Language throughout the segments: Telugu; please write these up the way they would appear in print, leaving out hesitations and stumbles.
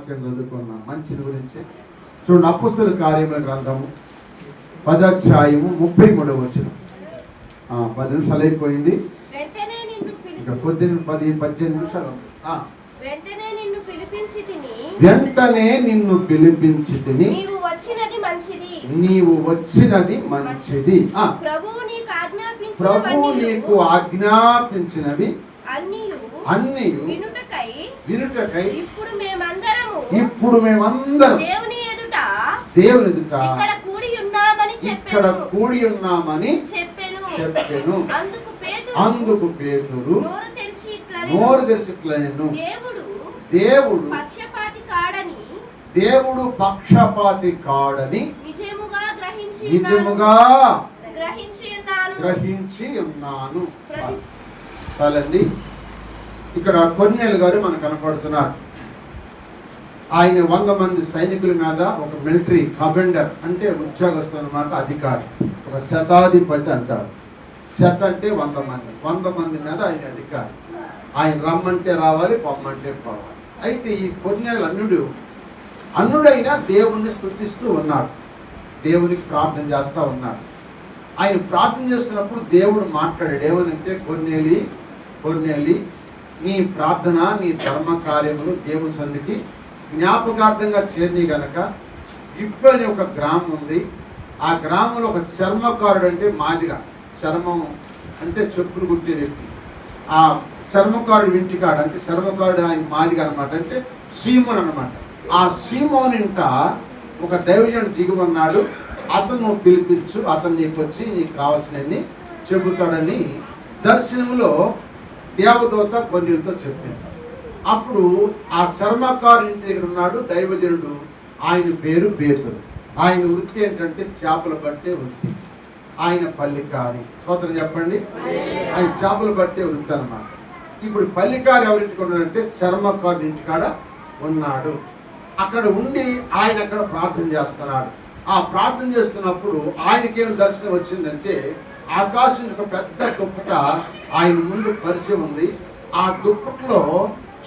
వాక్యం చదువుకున్నాం మంచిది గురించి. చూడండి, అపొస్తలుల కార్యముల గ్రంథము 10వ అధ్యాయము 33వ వచనం. 10 నిమిషాలు అయిపోయింది, ఇంకా కొద్ది 10-18 నిమిషాలు. వెంటనే నిన్ను పిలిపించి తిని నీవు వచ్చినది మంచిది. ప్రభువు నీకు ఆజ్ఞాపించినవి అన్ని వినుటకై ఇప్పుడు మేమందరం దేవుని ఎదుట ఇక్కడ కూడి ఉన్నామని చెప్పెను. అందుకు పేతురు నోరు తెరిచి ఇట్లనెను, దేవుడు పక్షపాతి కాడని నిజముగా గ్రహించి ఉన్నాను. చాలండి. ఇక్కడ కొర్నేలు గారు మనకు కనపడుతున్నాడు. ఆయన 100 మంది సైనికుల మీద ఒక మిలిటరీ కమాండర్, అంటే ఉద్యోగస్తులు అన్నమాట, అధికారి, ఒక శతాధిపతి అంటారు. శత అంటే 100 మంది, 100 మంది మీద ఆయన అధికారి. ఆయన రమ్మంటే రావాలి, పొమ్మంటే పోవాలి. అయితే ఈ కొర్నేలు అన్నుడైనా దేవుణ్ణి స్తుతిస్తూ ఉన్నాడు, దేవునికి ప్రార్థన చేస్తూ ఉన్నాడు. ఆయన ప్రార్థన చేస్తున్నప్పుడు దేవుడు మాట్లాడాడు. ఏమనంటే, కొర్నేలి నీ ప్రార్థన, నీ ధర్మ కార్యములు దేవుని సన్నిధికి జ్ఞాపకార్థంగా చేరిని గనక గిప్పు అనే ఒక గ్రామం ఉంది. ఆ గ్రామంలో ఒక చర్మకారుడు, అంటే మాదిగా, చర్మం అంటే చెప్పులు కుట్టే వ్యక్తి, ఆ చర్మకారుడు ఇంటికాడ, అంటే చర్మకారుడు ఆయన మాదిగా అనమాట, అంటే సీమోన్ అనమాట. ఆ సీమోన్ ఇంట ఒక దైవజనుడు దిగి ఉన్నాడు. అతను నువ్వు పిలిపించు, అతను నీకు వచ్చి నీకు కావాల్సినవన్నీ చెబుతాడని దర్శనంలో దేవదూత కొన్నిటితో చెప్పింది. అప్పుడు ఆ చర్మకారు ఇంటి దగ్గర ఉన్నాడు దైవజనుడు. ఆయన పేరు పేతురు. ఆయన వృత్తి ఏంటంటే చేపలు పట్టే వృత్తి. ఆయన పల్లికారి. స్తోత్రం చెప్పండి. ఆయన చేపలు పట్టే వృత్తి అన్నమాట. ఇప్పుడు పల్లికారి ఎవరింటికి ఉన్నాడంటే చర్మకారు ఇంటికాడ ఉన్నాడు. అక్కడ ఉండి ఆయన అక్కడ ప్రార్థన చేస్తున్నాడు. ఆ ప్రార్థన చేస్తున్నప్పుడు ఆయనకేం దర్శనం వచ్చిందంటే, ఆకాశం ఒక పెద్ద దుప్పట ఆయన ముందు పరిచయం ఉంది. ఆ దుప్పట్లో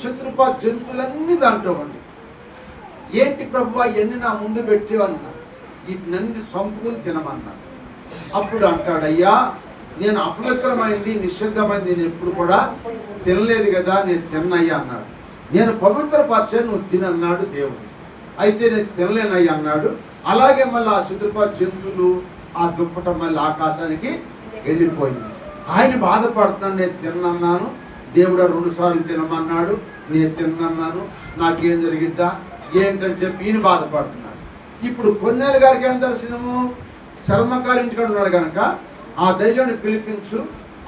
చతుర్ప జంతువులన్నీ దాంట్లో ఉంది. ఏంటి ప్రభువా, ఎన్ని నా ముందు పెట్టేవన్నా, వీటినన్ని చంపుకుని తినమన్నాడు. అప్పుడు అంటాడు, అయ్యా నేను అపవిత్రమైంది, నిషిద్ధమైంది నేను ఎప్పుడు కూడా తినలేదు కదా, నేను తిన్నయ్యా అన్నాడు. నేను పవిత్రపరిచాను, నువ్వు తినన్నాడు దేవుడు. అయితే నేను తినలేనయ్యా అన్నాడు. అలాగే మళ్ళీ ఆ చతుర్ప జంతువులు, ఆ దుప్పట మళ్ళీ ఆకాశానికి వెళ్ళిపోయింది. ఆయన బాధపడుతున్నాను, నేను తిన్నన్నాను, దేవుడు 2 సార్లు తినమన్నాడు, నేను తిన్నన్నాను, నాకేం జరిగిద్దా ఏంటని చెప్పి ఈయన బాధపడుతున్నాడు. ఇప్పుడు కొన్నేళ్ళ గారికి ఏం దర్శనము, చర్మకారి ఇంటికాడ ఉన్నాడు కనుక ఆ దైవాన్ని పిలిపించు,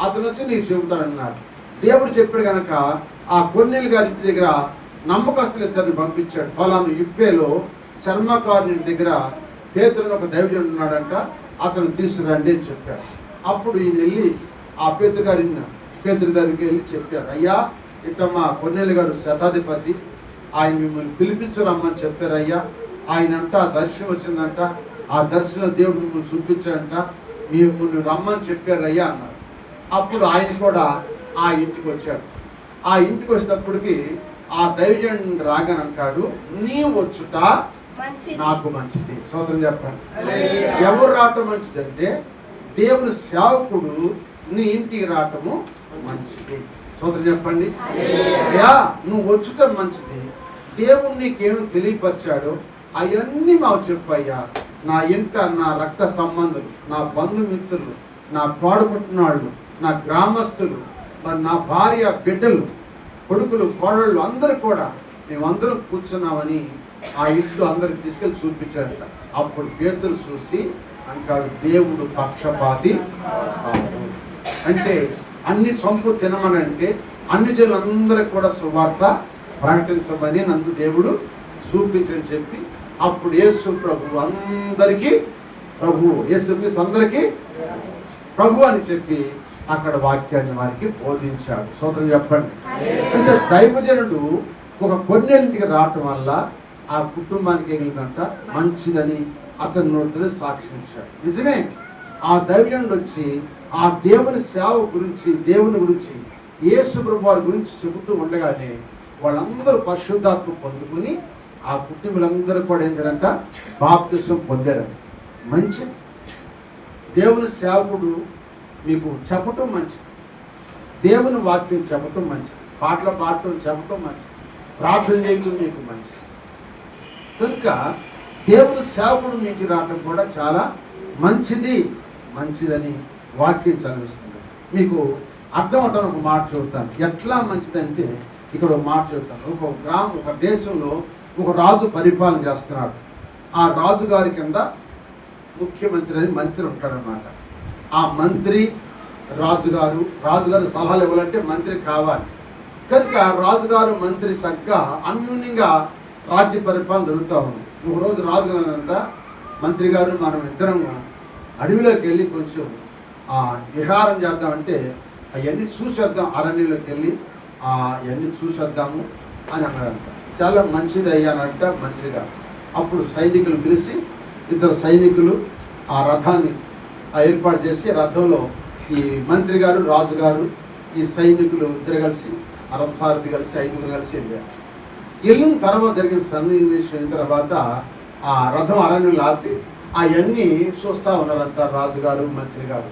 అతను వచ్చి నీకు చెబుతాడన్నాడు. దేవుడు చెప్పాడు కనుక ఆ కొన్నేళ్ళ గారి ఇంటి దగ్గర నమ్మకస్తులు 2 పంపించాడు. ఫలాను యుప్పేలో చర్మకారు ఇంటి దగ్గర పేతురుని ఒక దైవజనుడు ఉన్నాడంట, అతను తీసుకురండి అని చెప్పాడు. అప్పుడు ఈయన వెళ్ళి ఆ పేతురు దగ్గరికి వెళ్ళి చెప్పారు, అయ్యా ఇట్లా మా కొన్నేళ్ళు గారు శతాధిపతి, ఆయన మిమ్మల్ని పిలిపించరమ్మని చెప్పారు అయ్యా. ఆయనంట దర్శనం వచ్చిందంట, ఆ దర్శనం దేవుడు మిమ్మల్ని చూపించాడంట, మిమ్మల్ని రమ్మని చెప్పారు అయ్యా అన్నాడు. అప్పుడు ఆయన కూడా ఆ ఇంటికి వచ్చాడు. ఆ ఇంటికి వచ్చేటప్పటికి ఆ దైవజనుడు రాగానంటాడు, నీ వచ్చుట నాకు మంచిది. స్తోత్రం చెప్పండి. ఎవరు రావటం మంచిదంటే, దేవుని సేవకుడు నీ ఇంటికి రావటము మంచిది. స్తోత్రం చెప్పండి. అయ్యా నువ్వు వచ్చుట మంచిది, దేవుడు నీకేమో తెలియపరిచాడు అవన్నీ మాకు చెప్పయ్యా. నా ఇంట నా రక్త సంబంధులు, నా బంధుమిత్రులు, నా తోడబుట్టిన వాళ్ళు, నా గ్రామస్తులు, మరి నా భార్య బిడ్డలు, కొడుకులు, కోడళ్ళు అందరూ కూడా మేమందరం కూర్చున్నామని ఆ ఇంట్లో అందరికి తీసుకెళ్ళి చూపించాడట. అప్పుడు పేతురు చూసి అంటాడు, దేవుడు పక్షపాతి కాదు. అంటే అన్ని చంపు తినమనంటే అన్ని జనులందరికీ కూడా సువార్త ప్రకటించమని నన్ను దేవుడు చూపించని చెప్పి, అప్పుడు యేసు ప్రభు అందరికీ ప్రభు, యేసుక్రీస్తు అందరికీ ప్రభు అని చెప్పి అక్కడ వాక్యాన్ని వారికి బోధించాడు. స్తోత్రం చెప్పండి. అంటే దైవజనుడు ఒక కొన్నేళ్ళకి రావటం వల్ల ఆ కుటుంబానికి ఎగిలిందంట మంచిదని అతను నోటితో సాక్ష్యం ఇచ్చాడు. నిజమే, ఆ దైవజనుడు వచ్చి ఆ దేవుని సేవ గురించి, దేవుని గురించి, యేసు ప్రభు వారి గురించి చెబుతూ ఉండగానే వాళ్ళందరూ పరిశుద్ధాత్మ పొందుకుని ఆ కుటుంబీలందరూ కూడా ఏం చేయారంట, బాప్తిసం పొందారు. మంచి దేవుని సేవకుడు మీకు చెప్పటం మంచిది, దేవుని వాక్యం చెప్పటం మంచిది, పాటలు పాడటం చెప్పటం మంచిది, ప్రార్థన చేయటం మీకు మంచిది. కనుక దేవుని సేవకుడు మీకు రావటం కూడా చాలా మంచిదని వాక్యం చదివిస్తుంది. మీకు అర్థం అవటానికి ఒక మాట చెబుతాను. ఎట్లా మంచిదంటే ఇక్కడ ఒక మాట చెబుతాను. ఒక దేశంలో ఒక రాజు పరిపాలన చేస్తున్నాడు. ఆ రాజుగారి కింద ముఖ్యమంత్రి అని మంత్రి ఉంటాడనమాట. ఆ మంత్రి రాజుగారు సలహాలు ఇవ్వాలంటే మంత్రి కావాలి. కనుక రాజుగారు మంత్రి చక్కగా అన్యూన్యంగా రాజ్య పరిపాలన జరుగుతూ ఉంది. ఒకరోజు రాజుగారంట, మంత్రి గారు మనం ఇద్దరం అడవిలోకి వెళ్ళి కొంచెం విహారం చేద్దామంటే అవన్నీ చూసేద్దాం, అరణ్యంలోకి వెళ్ళి అవన్నీ చూసేద్దాము అని అన్నాడంట. చాలా మంచిది అయ్యానంట మంత్రి గారు. అప్పుడు సైనికులు పిలిచి, ఇద్దరు సైనికులు ఆ రథాన్ని ఏర్పాటు చేసి, రథంలో ఈ మంత్రి గారు, రాజుగారు, ఈ సైనికులు ఇద్దరు కలిసి, రథసారథి కలిసి, ఐదుగురు కలిసి వెళ్ళారు. వెళ్ళిన తర్వాత జరిగిన సన్నివేశం అయిన తర్వాత ఆ రథం అరణ్యం ఆపి అవన్నీ చూస్తూ ఉన్నారంట రాజుగారు, మంత్రి గారు.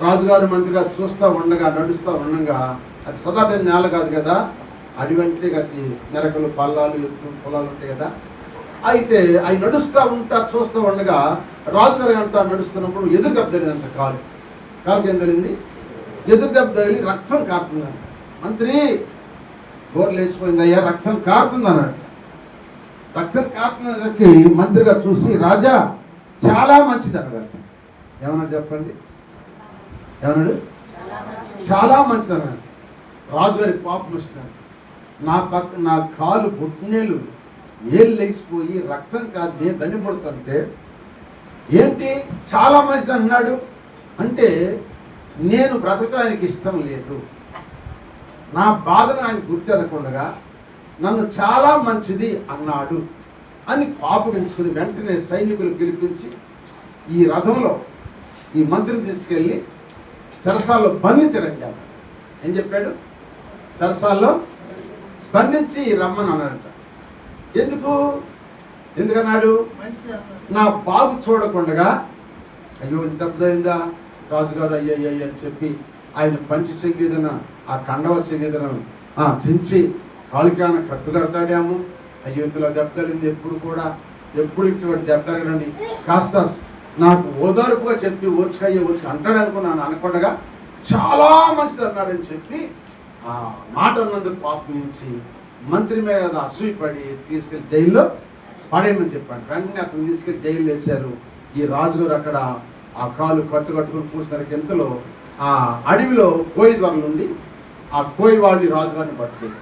రాజుగారు, మంత్రి గారు చూస్తూ ఉండగా, నడుస్తూ ఉండగా, అది సదాటని నేల కాదు కదా, అడివంటే అది మెరకలు, పల్లాలు, ఎత్తు పొలాలు ఉంటాయి కదా. అయితే అవి చూస్తూ ఉండగా రాజుగారు అంట నడుస్తున్నప్పుడు ఎదురు దెబ్బ తగిలిందంట. కాలుకి ఏం తగిలింది? ఎదురు దెబ్బ తగిలి రక్తం కారుతుందంట. మంత్రి గోర్లు వేసిపోయింది, అయ్యా రక్తం కారుతుంది అన్నాడు. రక్తం కారుతున్నకి మంత్రి గారు చూసి, రాజా చాలా మంచిది అన్నాడు. ఏమన్నాడు చెప్పండి? ఏమన్నాడు? చాలా మంచిది అన్నాడు. రాజుగారి పాపం వస్తున్నాడు. నా కాలు బొట్టినేలు ఏళ్ళు లేచిపోయి రక్తం కాదు, నేను దండిపడుతుంటే ఏంటి చాలా మంచిది అన్నాడు అంటే, నేను బ్రతకడానికి ఇష్టం లేదు, నా బాధను ఆయన గుర్తెరకుండా నన్ను చాలా మంచిది అన్నాడు అని కోపగించుకుని వెంటనే సైనికులు పిలిపించి ఈ రథంలో ఈ మంత్రిని తీసుకెళ్ళి సరసాల్లో బంధించరండి. ఏం చెప్పాడు? సరసాల్లో బంధించి రమ్మని అన్నాడంట. ఎందుకన్నాడు? నా బాగు చూడకుండా, అయ్యో ఇంత దెబ్బయిందా రాజుగారు, అయ్యయ్య అని చెప్పి ఆయన పంచి సంగీతన, ఆ కండవ సంగీతన చించి కాలికాన కట్టు కడతాడేమో, అయ్యో ఇంతలో దెబ్బతలింది, ఎప్పుడు ఇటువంటి దెబ్బ తరగడని కాస్త నాకు ఓదార్పుగా చెప్పి వచ్చి అంటాడు అనుకున్నాను. అనకుండా చాలా మంచిది అన్నాడని చెప్పి ఆ మాట అన్నందుకు పాపం నుంచి మంత్రి మీద అసూయపడి తీసుకెళ్లి జైల్లో పడేయమని చెప్పాడు. వెంటనే అతను తీసుకెళ్లి జైలు వేశారు. ఈ రాజుగారు అక్కడ ఆ కాలు కట్టుకుని కూర్చున్నారు. ఎంతలో ఆ అడవిలో కోయి ద్వారం నుండి ఆ కోయి వాళ్ళు రాజుగారిని పట్టుకెళ్ళారు.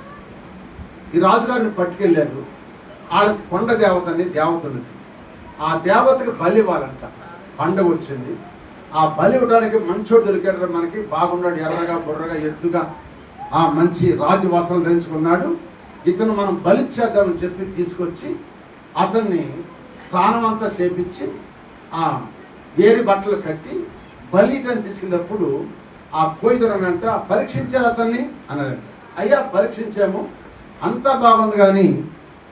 ఈ రాజుగారిని పట్టుకెళ్ళారు. ఆ కొండ దేవత ఉన్నది. ఆ దేవతకి బలి ఇవ్వాలంట. పండుగ వచ్చింది. ఆ బలి ఇవ్వడానికి మంచోడు దొరికాడు. మనకి బాగున్నాడు, ఎర్రగా బుర్రగా ఎత్తుగా ఆ మంచి రాజు వస్త్రాలు ధరించుకున్నాడు. ఇతను మనం బలిచ్చేద్దామని చెప్పి తీసుకొచ్చి అతన్ని స్నానం అంతా చేపించి ఆ వేరే బట్టలు కట్టి బలిటని తీసుకున్నప్పుడు ఆ కోయిదరనంట పరీక్షించారు అతన్ని అన్నాడంట. అయ్యా పరీక్షించాము, అంతా బాగుంది, కానీ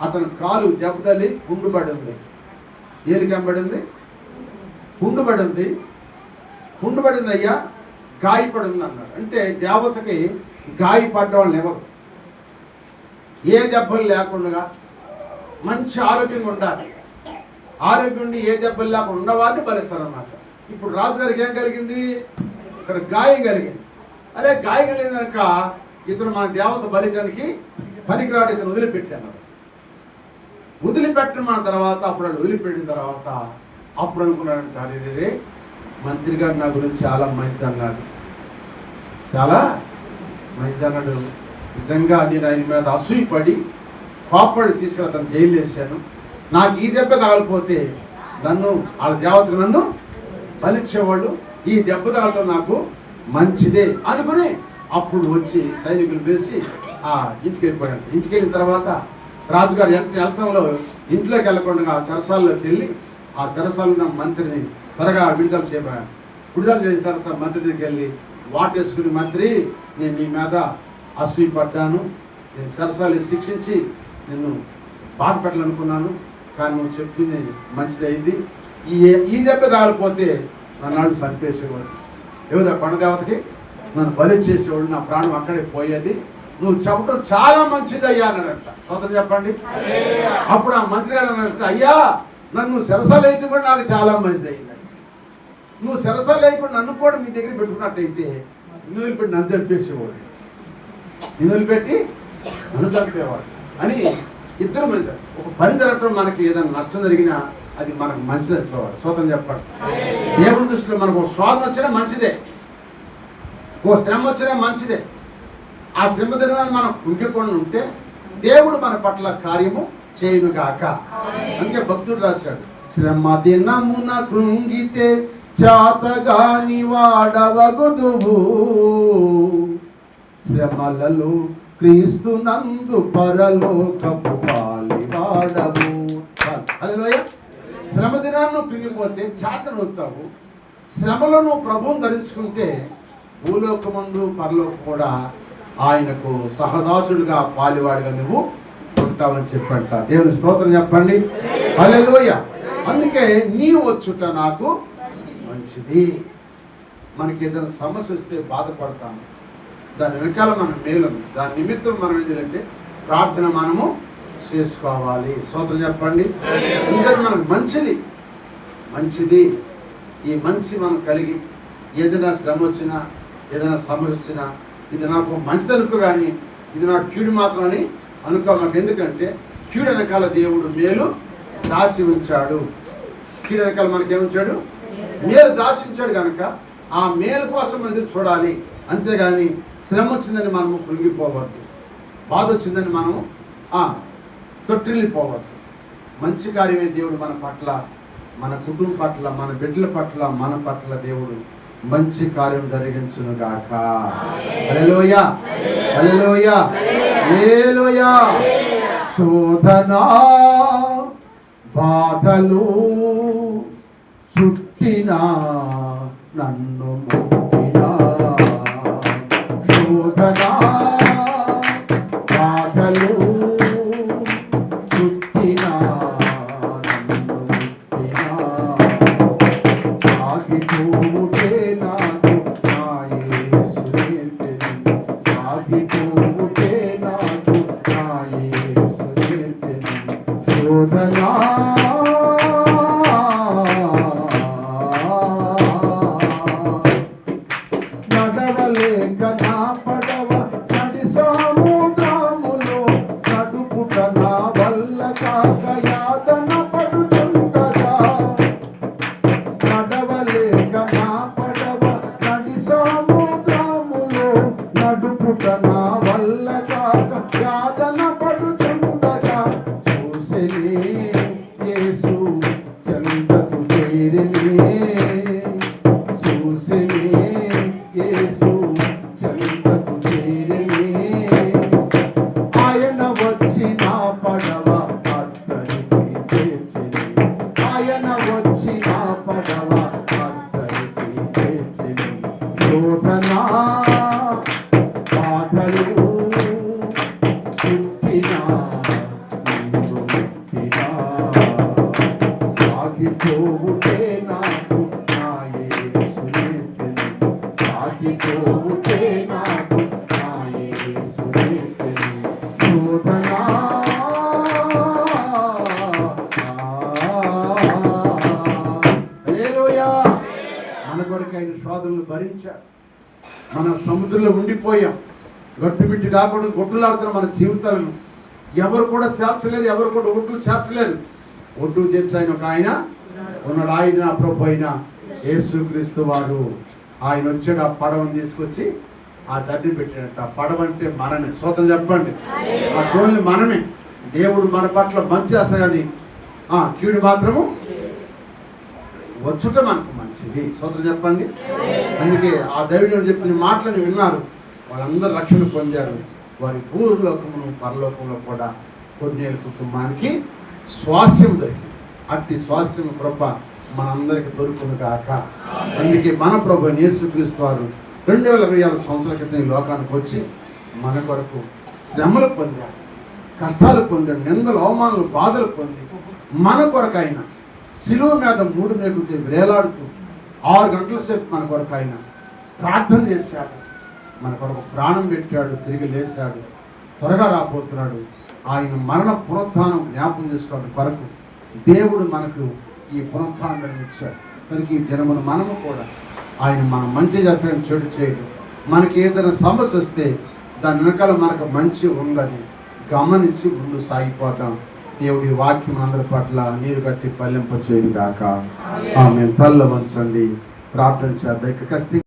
అతను కాలు దెబ్బతల్లి పుండుబడి ఉంది. ఏలికెంబడింది, పుండుబడింది అయ్యా, గాయపడింది అన్నాడు. అంటే దేవతకి గాయపడ్డ వాళ్ళని ఎవరు, ఏ దెబ్బలు లేకుండా మంచి ఆరోగ్యంగా ఉండాలి. ఆరోగ్యం ఉండి ఏ దెబ్బలు లేకుండా ఉన్నవారిని బలిస్తారన్నమాట. ఇప్పుడు రాజుగారికి ఏం కలిగింది? ఇక్కడ గాయం కలిగింది. అరే గాయం కలిగింది కనుక ఇతను మన దేవత బలిటానికి పనికిరాడు, ఇతను వదిలిపెట్టాను. వదిలిపెట్టిన మన తర్వాత అప్పుడు వదిలిపెట్టిన తర్వాత అప్పుడు అనుకున్నాడంట, అరే మంత్రి గారు నా గురించి చాలా మంచిది అన్నాడు, చాలా మంచిది అన్నాడు. నిజంగా నేను ఆయన మీద అసూయపడి కోపడి తీసుకుని అతను జైలు వేసాను. నాకు ఈ దెబ్బ తగలిపోతే వాళ్ళ దేవతలు నన్ను బలిచ్చేవాళ్ళు, ఈ దెబ్బ తగలటం నాకు మంచిదే అనుకుని అప్పుడు వచ్చి సైనికులు వేసి ఇంటికి వెళ్ళిపోయాడు. ఇంటికి వెళ్ళిన తర్వాత రాజుగారు వెళ్తంలో ఇంట్లోకి వెళ్ళకుండా సరసాల్లోకి వెళ్ళి ఆ సరసాలను మంత్రిని త్వరగా విడుదల చేయబోయాడు. విడుదల చేసిన తర్వాత మంత్రి దగ్గరికి వెళ్ళి వాటేసుకుని, మంత్రి నేను నీ మీద అసూయపడ్డాను, నేను సరసాలు శిక్షించి నిన్ను బాధ పెట్టాలనుకున్నాను, కానీ నువ్వు చెప్పింది మంచిదైంది. ఈ దెబ్బ దారిపోతే నన్ను చంపేసేవాడు, ఎవరు కొండదేవతకి నన్ను బలి చేసేవాడు, నా ప్రాణం అక్కడే పోయేది, నువ్వు చెప్పడం చాలా మంచిది అయ్యా అన్నాడంట. సోదరు చెప్పండి. అప్పుడు ఆ మంత్రి గారు అన్నట్టు, అయ్యా నన్ను సెరసాలేయటం కూడా నాకు చాలా మంచిది అయింది. నువ్వు సెరసాలేయకుండా నన్ను కూడా నీ దగ్గర పెట్టుకున్నట్టయితే నిన్ను వదిలిపెట్టి నన్ను చంపేసేవాడు, నిన్ను వదిలిపెట్టి నన్ను చంపేవాడు అని ఇద్దరు మీద ఒక పని జరగడం, మనకి ఏదైనా నష్టం జరిగినా అది మనకు మంచిది అనుకోవాలి. సోదరు చెప్పండి. దేవుని దృష్టిలో మనకు ఒక శోధన వచ్చినా మంచిదే, ఓ శ్రమ వచ్చినా మంచిదే. ఆ శ్రమ దినాన్ని మనం కుంగికొని ఉంటే దేవుడు మన పట్ల కార్యము చేయునుగాక. అందుకే భక్తుడు రాశాడు, శ్రమ దినమున కృంగితే చాతగాని వాడవగుదువు, శ్రమలలో క్రీస్తునందు పరలోకపు పాలివాడవు. హల్లెలూయా. శ్రమ దినాన్ని కృంగిపోతే చాతనవుతావు. శ్రమలో నువ్వు ప్రభువుని ధరించుకుంటే భూలోకమందు పరలోకం కూడా ఆయనకు సహదాసుడుగా పాలివాడిగా నువ్వు ఉంటావని చెప్పంట. దేవుని స్తోత్రం చెప్పండి. హల్లెలూయా. అందుకే నీ వచ్చుట నాకు మంచిది. మనకి ఏదైనా సమస్య వస్తే బాధపడతాము, దాని వెనకాల మనం మేలు, దాని నిమిత్తం మనం ఏంటంటే ప్రార్థన మనము చేసుకోవాలి. స్తోత్రం చెప్పండి. ఎందుకంటే మనకు మంచిది ఈ మంచి మనం కలిగి ఏదైనా శ్రమ వచ్చినా ఏదైనా సమస్య వచ్చినా ఇది నాకు మంచిది అనుకో, కానీ ఇది నాకు కీడు మాత్రం అని అనుకో. మాకు ఎందుకంటే కీడు వెనకాల దేవుడు మేలు దాసి ఉంచాడు. కీడు వెనకాల మనకేముంచాడు? మేలు దాసి ఉంచాడు కనుక ఆ మేలు కోసం ఎదురు చూడాలి. అంతేగాని శ్రమ వచ్చిందని మనము కృంగిపోవద్దు, బాధ వచ్చిందని మనము తొట్టిల్లిపోవద్దు. మంచి కార్యమే దేవుడు మన పట్ల, మన కుటుంబం పట్ల, మన బిడ్డల పట్ల, మన పట్ల దేవుడు మంచి కార్యం జరిగించును గాక. హల్లెలూయా, హల్లెలూయా, హల్లెలూయా. శోధనా బాధలు చుట్టినా నన్ను ముట్టినా, శోధనా బాధలు చుట్టినా నన్ను ముట్టినా, సాగిపోవుటే నాకు నా యేసు నేర్పెను, సాగిపోవుటే నాకు నా యేసు నేర్పెను. శోధనా నడవలేక నా పడవ నడి సముద్రములో, నడుపుట నా వల్ల కాక యాతన పడుచుండగా, నడవలేక నా పడవ నడి సముద్రములో, నడుపుట నా వల్ల కాక యాతన పడుచుండగా, చూసెనే యేసు చెంతకు చేరినే, చూసెనే యేసు చెంతకు చేరినే, ఆయన వచ్చి నా పడవ అద్దరికి చేర్చిని, ఆయన వచ్చి నా పడవ అద్దరికి చేర్చిని. శోధనా బాధలు చుట్టినా నిన్ను ముట్టినా, సాగిపోవుటే నాకు నా యేసు నేర్పెను, సాగిపోవుటే నాకు నా యేసు నేర్పెను. శోధనా హల్లెలూయా. మన కొరకు ఆయన శోధనలు భరించాడు. మన సముద్రంలో ఉండిపోయాం, గట్టుమిట్టు కాకుండా గొడ్డులాడుతున్న మన జీవితాలను ఎవరు కూడా చేర్చలేరు, ఎవరు కూడా ఒడ్డు చేర్చలేరు. ఒడ్డు చేర్చి ఆయన ఒక ఆయన ఉన్నాడు. ఆయన ప్రభు అయిన యేసుక్రీస్తు వారు ఆయన వచ్చాడు. ఆ పడవని తీసుకొచ్చి ఆ దడ్డి పెట్టాడట. ఆ పడవ అంటే మనమే. స్తోత్రం చెప్పండి. ఆ టోల్ని మనమే. దేవుడు మన పట్ల మంచి చేస్తాడు, కానీ కీడు మాత్రము వచ్చుట మనకు మంచిది. స్తోత్రం చెప్పండి. అందుకే ఆ దైవుడు చెప్పిన మాటలను విన్నారు, వాళ్ళందరూ రక్షణ పొందారు. వారి భూలోకమును పరలోకంలో కూడా కొన్నేళ్ళ కుటుంబానికి స్వాస్యం దొరికింది. అట్టి స్వాస్యం కృప మనందరికి దొరుకును కాక. అందుకే మన ప్రభు యేసుక్రీస్తు వారు 2026 సంవత్సరాల క్రితం ఈ లోకానికి వచ్చి మన కొరకు శ్రమలు పొందారు. కష్టాలు పొందాడు, నిందలు, అవమానాలు, బాధలు పొంది మన కొరకు ఆయన శిలువ మీద 3 మేకులతో వేలాడుతూ 6 గంటల సేపు మన కొరకు ఆయన ప్రార్థన చేశాడు. మన కొరకు ప్రాణం పెట్టాడు, తిరిగి లేచాడు, త్వరగా రాబోతున్నాడు. ఆయన మరణ పునరుత్థానం జ్ఞాపకం చేసుకోవడం కొరకు దేవుడు మనకు ఈ పునరుత్థానం ఇచ్చాడు. కనుక ఈ దినమును మనము కూడా ఆయన మనం మంచి చేస్తాడని చెడు చేయడం, మనకి ఏదైనా సమస్య వస్తే దాని వెనకాల మనకు మంచి ఉందని గమనించి ముందు సాగిపోతాం. దేవుడి వాక్యం అందరి పట్ల నీరు కట్టి పల్లెంప చేయను గాక. ఆమె తల్ల వంచండి, ప్రార్థన చేద్దాం.